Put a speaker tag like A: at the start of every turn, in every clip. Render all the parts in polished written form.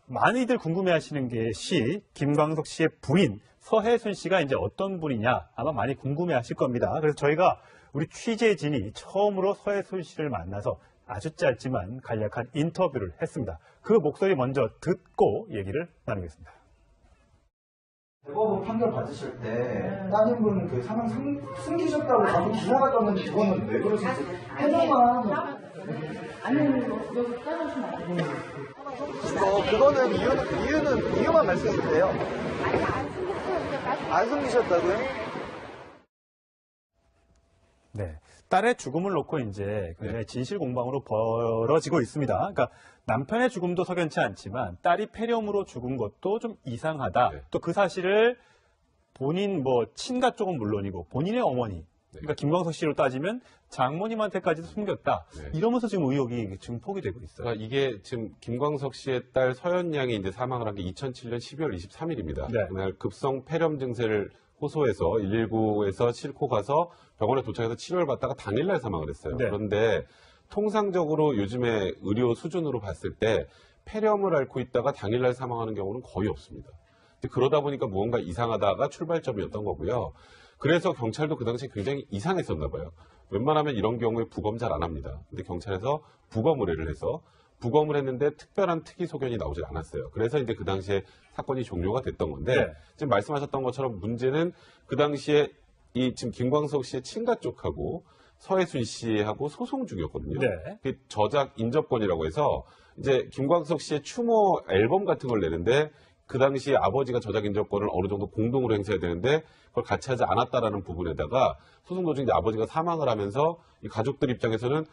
A: 많이들 궁금해하시는 게 김광석 씨의 부인 서혜순 씨가 이제 어떤 분이냐 아마 많이 궁금해하실 겁니다. 그래서 저희가 우리 취재진이 처음으로 서혜순 씨를 만나서 아주 짧지만 간략한 인터뷰를 했습니다. 그 목소리 먼저 듣고 얘기를 나누겠습니다.
B: 대법원 판결 받으실 때 따님분 그 사망 숨기셨다고 자꾸 기사가 떴는데 그거는 왜 그러신지 해명만 그거는 이유만 말씀해 주세요. 안 숨기셨다고요?
A: 네. 딸의 죽음을 놓고 이제 굉장히 진실 공방으로 벌어지고 있습니다. 그러니까 남편의 죽음도 석연치 않지만 딸이 폐렴으로 죽은 것도 좀 이상하다. 또 그 사실을 본인 친가 쪽은 물론이고 본인의 어머니, 그러니까 김광석 씨로 따지면 장모님한테까지도 숨겼다. 이러면서 지금 의혹이 증폭이 되고 있어요.
C: 그러니까 이게 지금 김광석 씨의 딸 서연 양이 이제 사망을 한 게 2007년 12월 23일입니다. 그날 급성 폐렴 증세를 호소해서 119에서 싣고 가서 병원에 도착해서 치료를 받다가 당일날 사망을 했어요. 그런데 통상적으로 요즘에 의료 수준으로 봤을 때 폐렴을 앓고 있다가 당일날 사망하는 경우는 거의 없습니다. 그러다 보니까 무언가 이상하다가 출발점이었던 거고요. 그래서 경찰도 그 당시에 굉장히 이상했었나 봐요. 웬만하면 이런 경우에 부검 잘 안 합니다. 근데 경찰에서 부검 의뢰를 해서 부검을 했는데 특별한 특이 소견이 나오질 않았어요. 그래서 이제 그 당시에 사건이 종료가 됐던 건데 지금 말씀하셨던 것처럼 문제는 그 당시에 이 지금 김광석 씨의 친가 쪽하고 서혜순 씨하고 소송 중이었거든요. 그 저작 인접권이라고 해서 이제 김광석 씨의 추모 앨범 같은 걸 내는데 그 당시에 아버지가 저작 인접권을 어느 정도 공동으로 행사해야 되는데 그걸 같이 하지 않았다라는 부분에다가 소송 도중에 이제 아버지가 사망을 하면서 이 가족들 입장에서는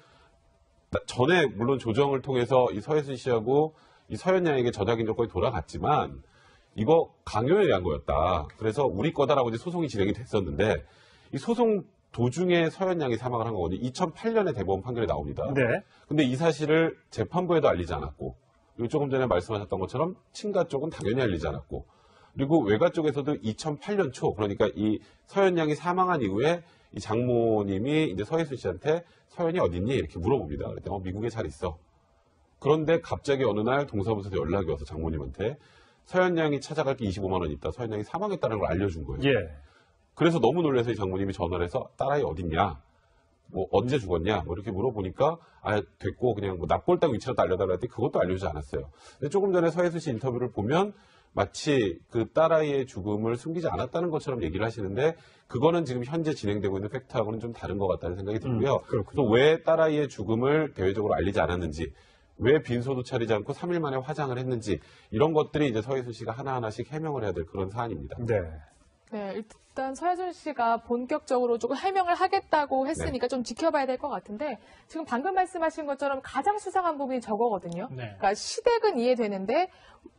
C: 전에 물론 조정을 통해서 이 서혜순 씨하고 이 서연 양에게 저작 인접권이 돌아갔지만 이거 강요에 의한 거였다. 그래서 우리 거다라고 이제 소송이 진행이 됐었는데 이 소송 도중에 서연 양이 사망을 한 거거든요. 2008년에 대법원 판결이 나옵니다. 근데 이 사실을 재판부에도 알리지 않았고 그리고 조금 전에 말씀하셨던 것처럼 친가 쪽은 당연히 알리지 않았고 그리고 외가 쪽에서도 2008년 초 그러니까 이 서연 양이 사망한 이후에 이 장모님이 이제 서혜순 씨한테 서연이 어딨니? 이렇게 물어봅니다. 그랬더니 미국에 잘 있어. 그런데 갑자기 어느 날 동사무소에서 연락이 와서 장모님한테 서연 양이 찾아갈 게 25만 원 있다. 서연 양이 사망했다는 걸 알려준 거예요. 그래서 너무 놀라서 이 장모님이 전화를 해서 딸아이 어딨냐? 언제 죽었냐? 이렇게 물어보니까 됐고 그냥 납골당 위치라도 알려달라 했더니 그것도 알려주지 않았어요. 근데 조금 전에 서혜순 씨 인터뷰를 보면 마치 그 딸아이의 죽음을 숨기지 않았다는 것처럼 얘기를 하시는데 그거는 지금 현재 진행되고 있는 팩트하고는 좀 다른 것 같다는 생각이 들고요. 또 왜 딸아이의 죽음을 대외적으로 알리지 않았는지 왜 빈소도 차리지 않고 3일 만에 화장을 했는지 이런 것들이 이제 서혜순 씨가 하나하나씩 해명을 해야 될 그런 사안입니다.
D: 네, 일단 서혜순 씨가 본격적으로 조금 해명을 하겠다고 했으니까 좀 지켜봐야 될 것 같은데 지금 방금 말씀하신 것처럼 가장 수상한 부분이 저거거든요. 그러니까 시댁은 이해되는데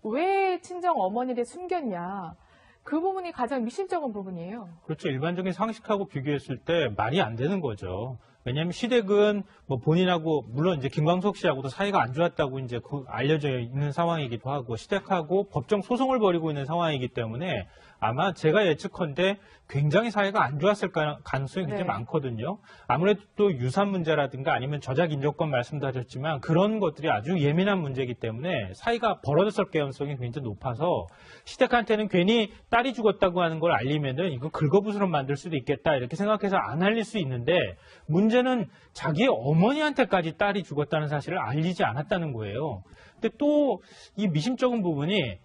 D: 왜 친정 어머니를 숨겼냐. 그 부분이 가장 미심쩍은 부분이에요.
E: 그렇죠. 일반적인 상식하고 비교했을 때 말이 안 되는 거죠. 왜냐하면 시댁은 본인하고 물론 이제 김광석 씨하고도 사이가 안 좋았다고 이제 알려져 있는 상황이기도 하고 시댁하고 법정 소송을 벌이고 있는 상황이기 때문에 아마 제가 예측컨대 굉장히 사이가 안 좋았을 가능성이 굉장히 많거든요. 아무래도 또 유산 문제라든가 아니면 저작 인접권 말씀도 하셨지만 그런 것들이 아주 예민한 문제이기 때문에 사이가 벌어졌을 가능성이 굉장히 높아서 시댁한테는 괜히 딸이 죽었다고 하는 걸 알리면은 이거 긁어부스럼 만들 수도 있겠다 이렇게 생각해서 안 알릴 수 있는데 문제는 자기 어머니한테까지 딸이 죽었다는 사실을 알리지 않았다는 거예요. 근데 또 이 미심쩍은 부분이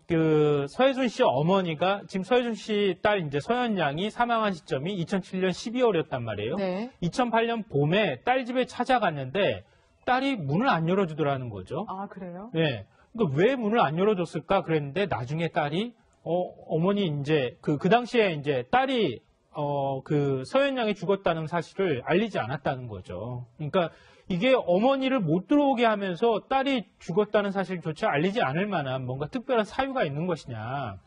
E: 그 서혜순 씨 어머니가 지금 서혜순 씨 딸 이제 서연 양이 사망한 시점이 2007년 12월이었단 말이에요. 2008년 봄에 딸 집에 찾아갔는데 딸이 문을 안 열어주더라는 거죠.
D: 아, 그래요?
E: 네. 그러니까 왜 문을 안 열어줬을까 그랬는데 나중에 딸이 어머니 이제 그 당시에 이제 딸이 그 서연 양이 죽었다는 사실을 알리지 않았다는 거죠. 그러니까 이게 어머니를 못 들어오게 하면서 딸이 죽었다는 사실조차 알리지 않을 만한 뭔가 특별한 사유가 있는 것이냐.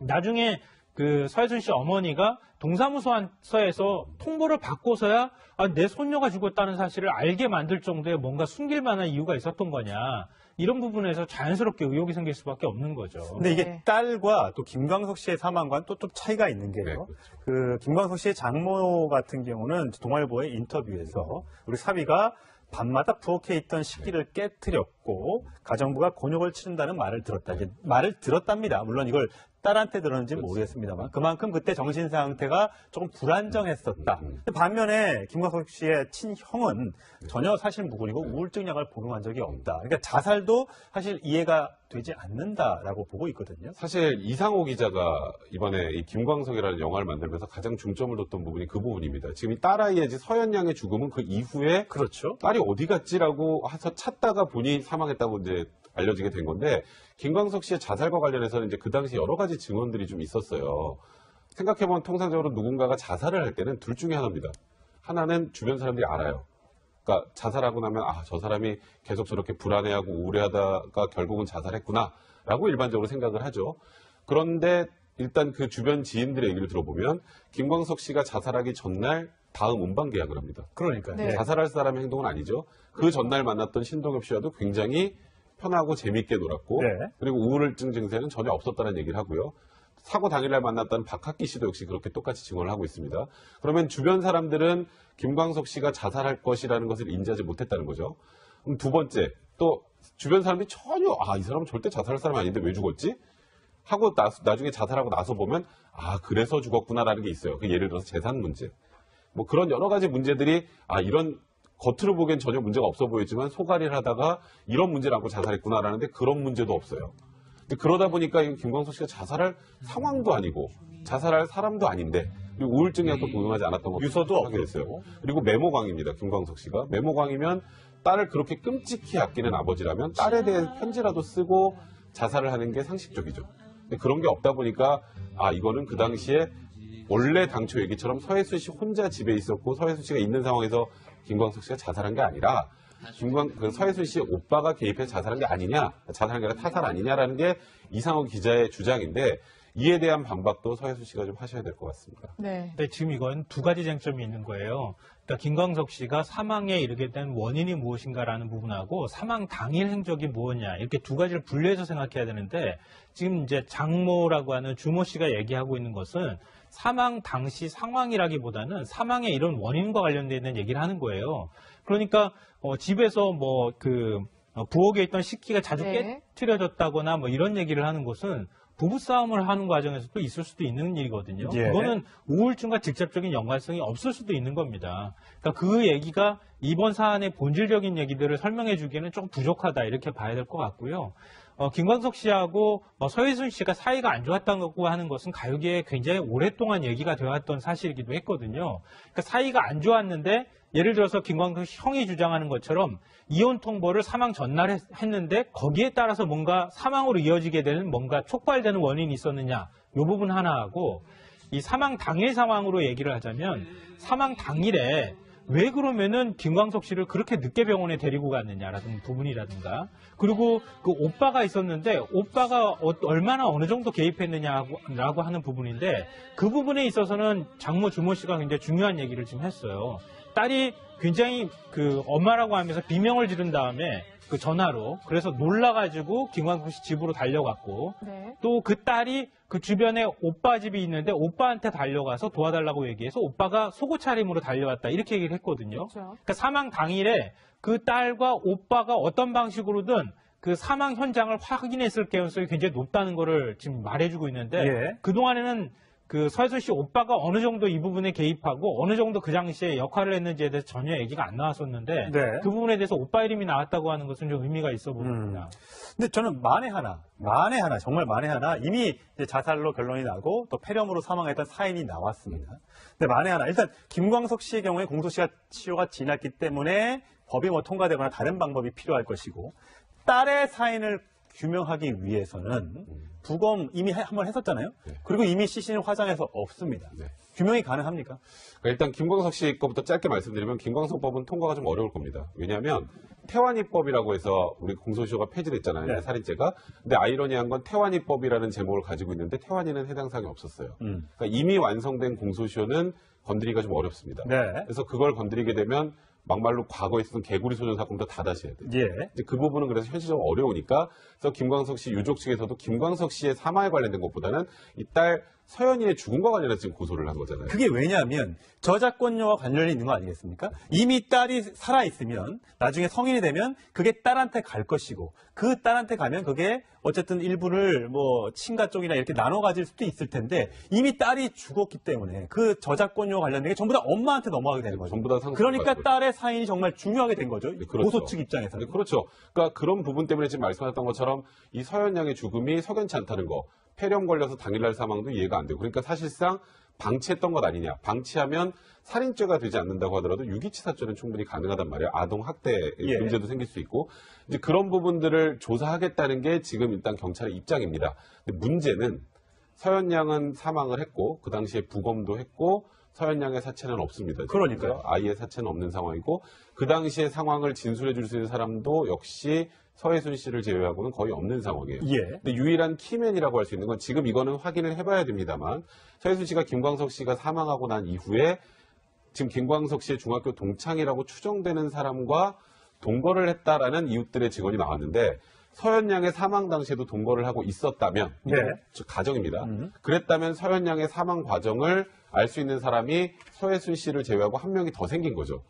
E: 나중에 그 서혜순 씨 어머니가 동사무소에서 통보를 받고서야 내 손녀가 죽었다는 사실을 알게 만들 정도의 뭔가 숨길 만한 이유가 있었던 거냐. 이런 부분에서 자연스럽게 의혹이 생길 수밖에 없는 거죠.
A: 근데 이게 딸과 또 김광석 씨의 사망과는 또 좀 차이가 있는 게요. 그 김광석 씨의 장모 같은 경우는 동아일보의 인터뷰에서 우리 사위가 밤마다 부엌에 있던 식기를 깨트렸고 했고 가정부가 곤욕을 치른다는 말을 들었답니다. 물론 이걸 딸한테 들었는지는 모르겠습니다만 그만큼 그때 정신 상태가 조금 불안정했었다. 반면에 김광석 씨의 친형은 전혀 사실 무근이고 우울증 약을 복용한 적이 없다. 그러니까 자살도 사실 이해가 되지 않는다라고 보고 있거든요.
C: 사실 이상호 기자가 이번에 이 김광석이라는 영화를 만들면서 가장 중점을 뒀던 부분이 그 부분입니다. 지금 이 딸아이의 서연 양의 죽음은 그 이후에
A: 그렇죠.
C: 딸이 어디 갔지라고 해서 찾다가 보니 사망했다고 이제 알려지게 된 건데 김광석 씨의 자살과 관련해서는 이제 그 당시 여러 가지 증언들이 좀 있었어요. 생각해보면 통상적으로 누군가가 자살을 할 때는 둘 중에 하나입니다. 하나는 주변 사람들이 알아요. 그러니까 자살하고 나면 저 사람이 계속 저렇게 불안해하고 우울해하다가 결국은 자살했구나라고 일반적으로 생각을 하죠. 그런데 일단 그 주변 지인들의 얘기를 들어보면 김광석 씨가 자살하기 전날 다음 음반 계약을 합니다.
A: 그러니까요.
D: 네.
C: 자살할 사람의 행동은 아니죠. 그 전날 만났던 신동엽 씨와도 굉장히 편하고 재밌게 놀았고
A: 네.
C: 그리고 우울증 증세는 전혀 없었다는 얘기를 하고요. 사고 당일날 만났던 박학기 씨도 역시 그렇게 똑같이 증언을 하고 있습니다. 그러면 주변 사람들은 김광석 씨가 자살할 것이라는 것을 인지하지 못했다는 거죠. 그럼 두 번째, 또 주변 사람들이 전혀 이 사람은 절대 자살할 사람이 아닌데 왜 죽었지? 하고 나중에 자살하고 나서 보면 그래서 죽었구나라는 게 있어요. 예를 들어서 재산 문제. 뭐 그런 여러 가지 문제들이 이런 겉으로 보기엔 전혀 문제가 없어 보이지만 소가리를 하다가 이런 문제를 안고 자살했구나라는데 그런 문제도 없어요. 근데 그러다 보니까 김광석 씨가 자살할 상황도 아니고 자살할 사람도 아닌데 그리고 우울증 약도 복용하지 않았던 것도
A: 유서도
C: 하게 됐어요. 그리고 메모광입니다. 김광석 씨가. 메모광이면 딸을 그렇게 끔찍히 아끼는 아버지라면 딸에 대한 편지라도 쓰고 자살을 하는 게 상식적이죠. 근데 그런 게 없다 보니까 이거는 그 당시에 원래 당초 얘기처럼 서혜순 씨 혼자 집에 있었고 서혜순 씨가 있는 상황에서 김광석 씨가 자살한 게 아니라 서혜순 씨의 오빠가 개입해서 자살한 게 아니냐, 자살한 게 아니라 타살 아니냐라는 게 이상호 기자의 주장인데 이에 대한 반박도 서혜순 씨가 좀 하셔야 될 것 같습니다.
D: 네.
E: 근데 지금 이건 두 가지 쟁점이 있는 거예요. 그러니까 김광석 씨가 사망에 이르게 된 원인이 무엇인가라는 부분하고 사망 당일 행적이 무엇이냐 이렇게 두 가지를 분리해서 생각해야 되는데 지금 이제 장모라고 하는 주모 씨가 얘기하고 있는 것은 사망 당시 상황이라기보다는 사망의 이런 원인과 관련되어 있는 얘기를 하는 거예요. 그러니까 집에서 부엌에 있던 식기가 자주
D: 네.
E: 깨트려졌다거나 이런 얘기를 하는 것은 부부싸움을 하는 과정에서도 있을 수도 있는 일이거든요.
A: 예.
E: 그거는 우울증과 직접적인 연관성이 없을 수도 있는 겁니다. 그러니까 그 얘기가 이번 사안의 본질적인 얘기들을 설명해 주기에는 좀 부족하다 이렇게 봐야 될 것 같고요. 김광석 씨하고 서혜순 씨가 사이가 안 좋았다고 하는 것은 가요계에 굉장히 오랫동안 얘기가 되어왔던 사실이기도 했거든요. 그러니까 사이가 안 좋았는데 예를 들어서 김광석 형이 주장하는 것처럼 이혼 통보를 사망 전날 했는데 거기에 따라서 뭔가 사망으로 이어지게 되는 뭔가 촉발되는 원인이 있었느냐 이 부분 하나하고 이 사망 당일 상황으로 얘기를 하자면 사망 당일에 왜 그러면은 김광석 씨를 그렇게 늦게 병원에 데리고 갔느냐라는 부분이라든가 그리고 그 오빠가 있었는데 오빠가 얼마나 어느 정도 개입했느냐라고 하는 부분인데 그 부분에 있어서는 장모 주모 씨가 굉장히 중요한 얘기를 지금 했어요. 딸이 굉장히 엄마라고 하면서 비명을 지른 다음에 그 전화로 그래서 놀라가지고 김광석 씨 집으로 달려갔고
D: 네.
E: 또 그 딸이 그 주변에 오빠 집이 있는데 오빠한테 달려가서 도와달라고 얘기해서 오빠가 속옷 차림으로 달려왔다 이렇게 얘기를 했거든요.
D: 그렇죠.
E: 그러니까 사망 당일에 그 딸과 오빠가 어떤 방식으로든 그 사망 현장을 확인했을 가능성이 굉장히 높다는 거를 지금 말해주고 있는데
A: 예.
E: 그동안에는 그 서혜순 씨 오빠가 어느 정도 이 부분에 개입하고 어느 정도 그 당시에 역할을 했는지에 대해서 전혀 얘기가 안 나왔었는데
A: 네.
E: 그 부분에 대해서 오빠 이름이 나왔다고 하는 것은 좀 의미가 있어 보입니다.
A: 근데 저는 정말 만에 하나 이미 이제 자살로 결론이 나고 또 폐렴으로 사망했던 사인이 나왔습니다. 근데 만에 하나 일단 김광석 씨의 경우에 공소시효가 지났기 때문에 법이 통과되거나 다른 방법이 필요할 것이고 딸의 사인을 규명하기 위해서는 부검 이미 한번 했었잖아요.
C: 네.
A: 그리고 이미 시신을 화장해서 없습니다.
C: 네.
A: 규명이 가능합니까?
C: 그러니까 일단 김광석 씨 거부터 짧게 말씀드리면 김광석법은 통과가 좀 어려울 겁니다. 왜냐하면 태완이법이라고 해서 우리 공소시효가 폐지됐잖아요.
A: 네.
C: 살인죄가. 근데 아이러니한 건 태완이법이라는 제목을 가지고 있는데 태완이는 해당 사항이 없었어요. 그러니까 이미 완성된 공소시효는 건드리기가 좀 어렵습니다.
A: 네.
C: 그래서 그걸 건드리게 되면 막말로 과거에 있었던 개구리 소년 사건도 다 다시 해야 돼요.
A: 예.
C: 이제 그 부분은 그래서 현실적으로 어려우니까 그래서 김광석 씨 유족 측에서도 김광석 씨의 사망에 관련된 것보다는 이 딸 서현이의 죽음과 관련해서 지금 고소를 한 거잖아요.
A: 그게 왜냐하면 저작권료와 관련이 있는 거 아니겠습니까? 이미 딸이 살아있으면 나중에 성인이 되면 그게 딸한테 갈 것이고 그 딸한테 가면 그게 어쨌든 일부를 뭐 친가 쪽이나 이렇게 나눠 가질 수도 있을 텐데 이미 딸이 죽었기 때문에 그 저작권료와 관련된 게 전부 다 엄마한테 넘어가게 되는 거죠.
C: 전부 다 상속을
A: 그러니까
C: 받고
A: 딸의 사인이 정말 중요하게 된 거죠.
C: 네, 그렇죠.
A: 고소 측 입장에서는.
C: 네, 그렇죠. 그러니까 그런 부분 때문에 지금 말씀하셨던 것처럼 이 서현 양의 죽음이 석연치 않다는 거, 폐렴 걸려서 당일날 사망도 이해가 안 되고, 그러니까 사실상 방치했던 것 아니냐. 방치하면 살인죄가 되지 않는다고 하더라도 유기치사죄는 충분히 가능하단 말이에요. 아동 학대의
A: 예.
C: 문제도 생길 수 있고, 이제 그런 부분들을 조사하겠다는 게 지금 일단 경찰의 입장입니다. 근데 문제는 서현 양은 사망을 했고, 그 당시에 부검도 했고, 서현 양의 사체는 없습니다.
A: 그러니까요.
C: 아이의 사체는 없는 상황이고, 그 당시의 상황을 진술해 줄 수 있는 사람도 역시 서혜순 씨를 제외하고는 거의 없는 상황이에요.
A: 예.
C: 근데 유일한 키맨이라고 할 수 있는 건 지금 이거는 확인을 해봐야 됩니다만, 서혜순 씨가 김광석 씨가 사망하고 난 이후에 지금 김광석 씨의 중학교 동창이라고 추정되는 사람과 동거를 했다라는 이웃들의 증언이 나왔는데, 서현 양의 사망 당시에도 동거를 하고 있었다면,
A: 네.
C: 즉 가정입니다. 그랬다면 서현 양의 사망 과정을 알 수 있는 사람이 서혜순 씨를 제외하고 한 명이 더 생긴 거죠.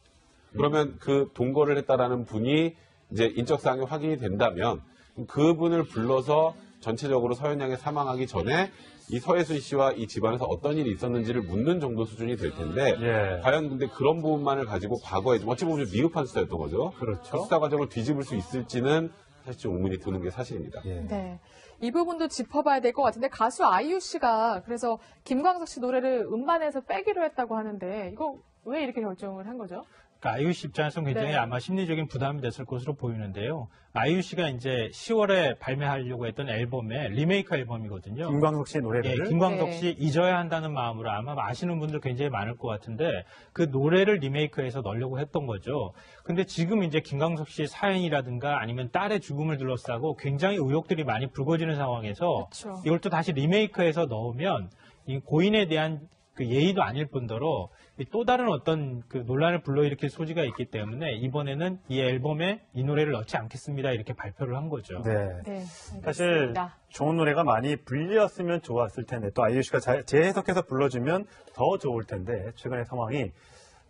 C: 그러면 그 동거를 했다라는 분이 이제 인적사항이 확인이 된다면 그분을 불러서 전체적으로 서현 양이 사망하기 전에 이 서혜순 씨와 이 집안에서 어떤 일이 있었는지를 묻는 정도 수준이 될 텐데,
A: 예.
C: 과연 근데 그런 부분만을 가지고 과거에 좀 어찌 보면 좀 미흡한 수사였던 거죠.
A: 그렇죠.
C: 수사 과정을 뒤집을 수 있을지는 사실 좀 의문이 드는 게 사실입니다.
A: 예.
D: 네. 이 부분도 짚어봐야 될 것 같은데 가수 아이유 씨가 그래서 김광석 씨 노래를 음반에서 빼기로 했다고 하는데 이거 왜 이렇게 결정을 한 거죠?
E: 그러니까 아이유 씨 입장에서는 굉장히
D: 네.
E: 아마 심리적인 부담이 됐을 것으로 보이는데요. 아이유 씨가 이제 10월에 발매하려고 했던 앨범의 리메이크 앨범이거든요.
A: 김광석 씨의
E: 예,
A: 노래를.
E: 김광석
D: 네.
E: 씨 잊어야 한다는 마음으로 아마 아시는 분들 굉장히 많을 것 같은데 그 노래를 리메이크해서 넣으려고 했던 거죠. 근데 지금 이제 김광석 씨의 사연이라든가 아니면 딸의 죽음을 둘러싸고 굉장히 의혹들이 많이 불거지는 상황에서
D: 그렇죠.
E: 이걸 또 다시 리메이크해서 넣으면 이 고인에 대한 그 예의도 아닐 뿐더러 또 다른 어떤 그 논란을 불러일으킬 소지가 있기 때문에 이번에는 이 앨범에 이 노래를 넣지 않겠습니다 이렇게 발표를 한 거죠.
A: 네.
D: 네.
A: 사실
D: 알겠습니다.
A: 좋은 노래가 많이 불렸으면 좋았을 텐데 또 아이유 씨가 재해석해서 불러주면 더 좋을 텐데 최근의 상황이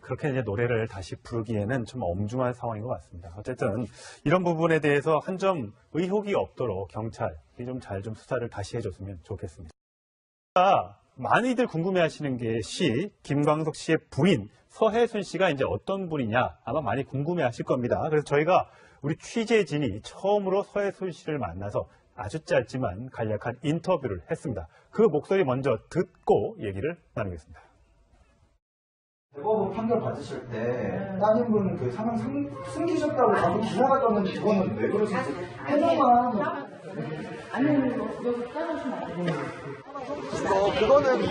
A: 그렇게 이제 노래를 다시 부르기에는 좀 엄중한 상황인 것 같습니다. 어쨌든 이런 부분에 대해서 한 점 의혹이 없도록 경찰이 좀 잘 좀 수사를 다시 해줬으면 좋겠습니다. 많이들 궁금해하시는 게 김광석 씨의 부인 서혜순 씨가 이제 어떤 분이냐 아마 많이 궁금해하실 겁니다. 그래서 저희가 우리 취재진이 처음으로 서혜순 씨를 만나서 아주 짧지만 간략한 인터뷰를 했습니다. 그 목소리 먼저 듣고 얘기를 나누겠습니다.
B: 대법원 판결 받으실 때 따님분 그 사망 숨기셨다고 방금 기사가 떴는데 이거는 왜 그러신지 해명만. 그거는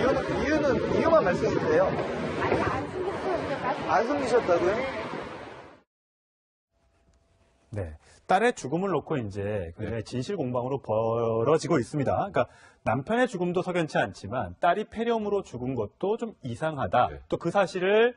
B: 이유만 말씀해 주세요. 안 숨기셨다고요?
A: 네. 딸의 죽음을 놓고 이제 굉장히 진실 공방으로 벌어지고 있습니다. 그러니까 남편의 죽음도 석연치 않지만 딸이 폐렴으로 죽은 것도 좀 이상하다.
C: 네.
A: 또 그 사실을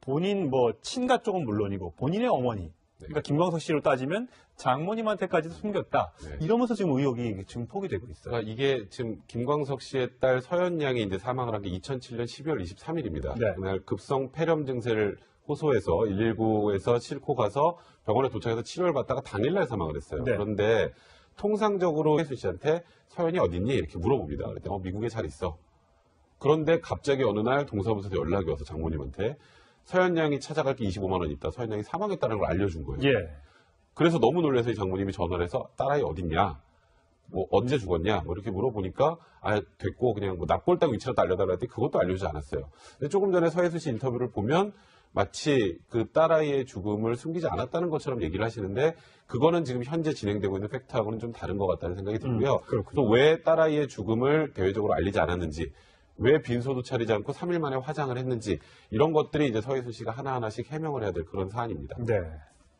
A: 본인 뭐 친가 쪽은 물론이고 본인의 어머니, 그러니까 김광석 씨로 따지면 장모님한테까지도 숨겼다.
C: 네.
A: 이러면서 지금 의혹이 증폭이 되고 있어요.
C: 그러니까 이게 지금 김광석 씨의 딸 서현 양이 이제 사망을 한 게 2007년 12월 23일입니다.
A: 네.
C: 그날 급성 폐렴 증세를 호소해서 119에서 싣고 가서 병원에 도착해서 치료를 받다가 당일날 사망을 했어요.
A: 네.
C: 그런데 통상적으로 혜순 씨한테 서현이 어딨니? 이렇게 물어봅니다. 그랬더니 미국에 잘 있어. 그런데 갑자기 어느 날 동사무소에서 연락이 와서 장모님한테 서현 양이 찾아갈 게 25만 원 있다. 서현 양이 사망했다는 걸 알려준 거예요.
A: 예.
C: 그래서 너무 놀라서 이 장모님이 전화를 해서 딸아이 어딨냐? 뭐 언제 죽었냐? 뭐 이렇게 물어보니까 됐고 그냥 뭐 납골당 위치라도 알려달라 했더니 그것도 알려주지 않았어요. 근데 조금 전에 서혜수 씨 인터뷰를 보면 마치 그 딸아이의 죽음을 숨기지 않았다는 것처럼 얘기를 하시는데 그거는 지금 현재 진행되고 있는 팩트하고는 좀 다른 것 같다는 생각이 들고요.
A: 그렇군요.
C: 또 왜 딸아이의 죽음을 대외적으로 알리지 않았는지, 왜 빈소도 차리지 않고 3일 만에 화장을 했는지 이런 것들이 이제 서혜수 씨가 하나하나씩 해명을 해야 될 그런 사안입니다.
A: 네.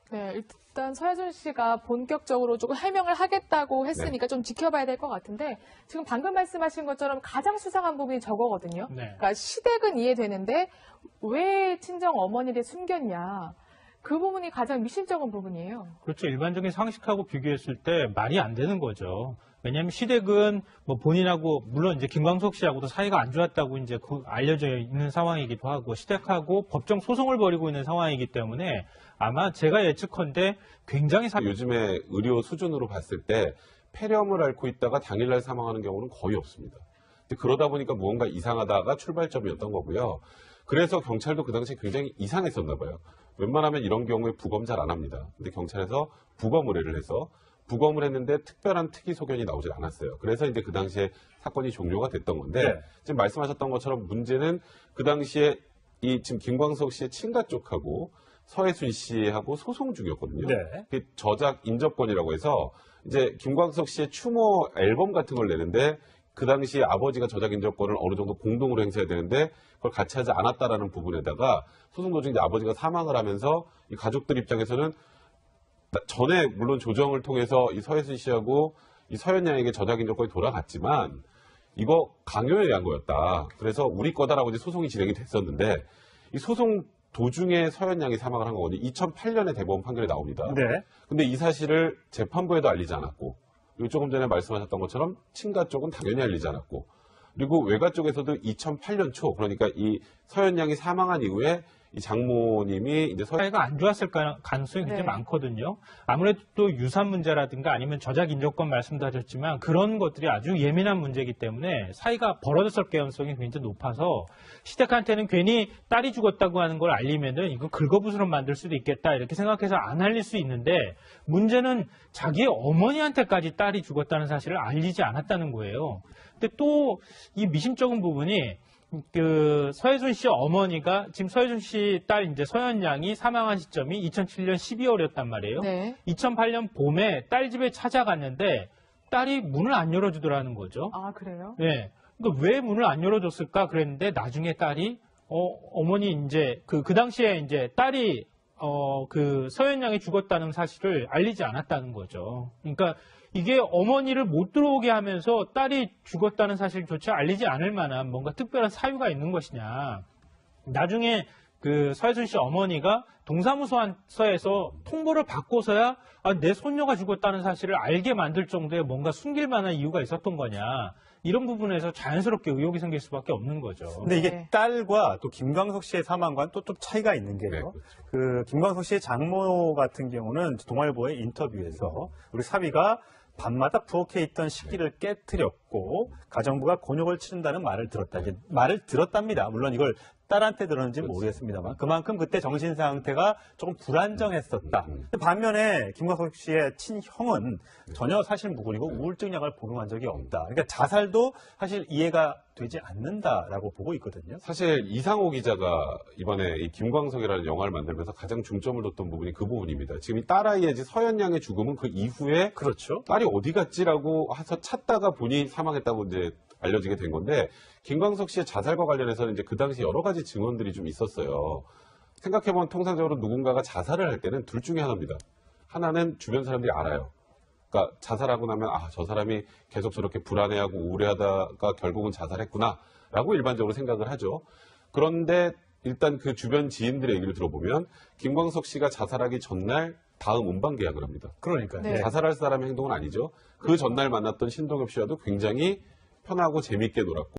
D: 네, 일단 서혜순 씨가 본격적으로 조금 해명을 하겠다고 했으니까 좀 지켜봐야 될 것 같은데 지금 방금 말씀하신 것처럼 가장 수상한 부분이 저거거든요.
E: 네.
D: 그러니까 시댁은 이해되는데 왜 친정 어머니를 숨겼냐. 그 부분이 가장 미심쩍은 부분이에요.
E: 그렇죠. 일반적인 상식하고 비교했을 때 말이 안 되는 거죠. 왜냐하면 시댁은 뭐 본인하고 물론 이제 김광석 씨하고도 사이가 안 좋았다고 이제 알려져 있는 상황이기도 하고 시댁하고 법정 소송을 벌이고 있는 상황이기 때문에 아마 제가 예측컨대 굉장히
C: 요즘에 의료 수준으로 봤을 때 폐렴을 앓고 있다가 당일날 사망하는 경우는 거의 없습니다. 근데 그러다 보니까 무언가 이상하다가 출발점이었던 거고요. 그래서 경찰도 그 당시에 굉장히 이상했었나 봐요. 웬만하면 이런 경우에 부검 잘 안 합니다. 근데 경찰에서 부검 의뢰를 해서 부검을 했는데 특별한 특이 소견이 나오질 않았어요. 그래서 이제 그 당시에 사건이 종료가 됐던 건데
A: 네.
C: 지금 말씀하셨던 것처럼 문제는 그 당시에 이 지금 김광석 씨의 친가 쪽하고 서혜순 씨하고 소송 중이었거든요.
A: 네.
C: 그 저작 인접권이라고 해서 이제 김광석 씨의 추모 앨범 같은 걸 내는데 그 당시에 아버지가 저작 인접권을 어느 정도 공동으로 행사해야 되는데 그걸 같이 하지 않았다라는 부분에다가 소송 도중에 이제 아버지가 사망을 하면서 이 가족들 입장에서는 전에 물론 조정을 통해서 이 서혜순 씨하고 이 서현 양에게 저작 인접권이 돌아갔지만 이거 강요에 의한 거였다. 그래서 우리 거다라고 이제 소송이 진행이 됐었는데 이 소송 도중에 서현 양이 사망을 한 거거든요. 2008년에 대법원 판결이 나옵니다.
A: 네.
C: 근데 이 사실을 재판부에도 알리지 않았고 그리고 조금 전에 말씀하셨던 것처럼 친가 쪽은 당연히 알리지 않았고 그리고 외가 쪽에서도 2008년 초 그러니까 이 서현 양이 사망한 이후에 이 장모님이 이제
E: 사이가 안 좋았을 가능성이 굉장히
D: 네.
E: 많거든요. 아무래도 또 유산 문제라든가 아니면 저작 인접권 말씀도 하셨지만 그런 것들이 아주 예민한 문제이기 때문에 사이가 벌어졌을 가능성이 굉장히 높아서 시댁한테는 괜히 딸이 죽었다고 하는 걸 알리면은 이거 긁어부스럼 만들 수도 있겠다 이렇게 생각해서 안 알릴 수 있는데 문제는 자기의 어머니한테까지 딸이 죽었다는 사실을 알리지 않았다는 거예요. 근데 또 이 미심쩍은 부분이 그 서혜순 씨 어머니가 지금 서혜순 씨 딸 이제 서현 양이 사망한 시점이 2007년 12월이었단 말이에요.
D: 네.
E: 2008년 봄에 딸 집에 찾아갔는데 딸이 문을 안 열어주더라는 거죠.
D: 아, 그래요?
E: 네. 그러니까 왜 문을 안 열어줬을까 그랬는데 나중에 딸이 어머니 이제 그 당시에 이제 딸이 그 서현 양이 죽었다는 사실을 알리지 않았다는 거죠. 그러니까 이게 어머니를 못 들어오게 하면서 딸이 죽었다는 사실조차 알리지 않을 만한 뭔가 특별한 사유가 있는 것이냐. 나중에 그 서혜순 씨 어머니가 동사무소에서 통보를 받고서야 내 손녀가 죽었다는 사실을 알게 만들 정도의 뭔가 숨길 만한 이유가 있었던 거냐. 이런 부분에서 자연스럽게 의혹이 생길 수밖에 없는 거죠.
A: 근데 이게
D: 네.
A: 딸과 또 김광석 씨의 사망과는 또 좀 차이가 있는 게요.
C: 네, 그렇죠.
A: 그 김광석 씨의 장모 같은 경우는 동아일보의 인터뷰에서 우리 사위가 밤마다 부엌에 있던 식기를 깨트렸고 가정부가 곤욕을 치른다는 말을 들었다. 이게 말을 들었답니다. 물론 이걸 딸한테 들었는지는 모르겠습니다만 그만큼 그때 정신 상태가 조금 불안정했었다. 근데 반면에 김광석 씨의 친형은 전혀 사실 무근이고 우울증 약을 복용한 적이 없다. 그러니까 자살도 사실 이해가 되지 않는다라고 보고 있거든요.
C: 사실 이상호 기자가 이번에 이 김광석이라는 영화를 만들면서 가장 중점을 뒀던 부분이 그 부분입니다. 지금 이 딸아이의 서현 양의 죽음은 그 이후에
A: 그렇죠.
C: 딸이 어디 갔지라고 해서 찾다가 보니 사망했다고 이제 알려지게 된 건데 김광석 씨의 자살과 관련해서는 이제 그 당시 여러 가지 증언들이 좀 있었어요. 생각해보면 통상적으로 누군가가 자살을 할 때는 둘 중에 하나입니다. 하나는 주변 사람들이 알아요. 그러니까 자살하고 나면 저 사람이 계속 저렇게 불안해하고 우울해하다가 결국은 자살했구나라고 일반적으로 생각을 하죠. 그런데 일단 그 주변 지인들의 얘기를 들어보면 김광석 씨가 자살하기 전날 다음 음반 계약을 합니다.
A: 그러니까요.
D: 네.
C: 자살할 사람의 행동은 아니죠. 그 전날 만났던 신동엽 씨와도 굉장히 편하고 재밌게 놀았고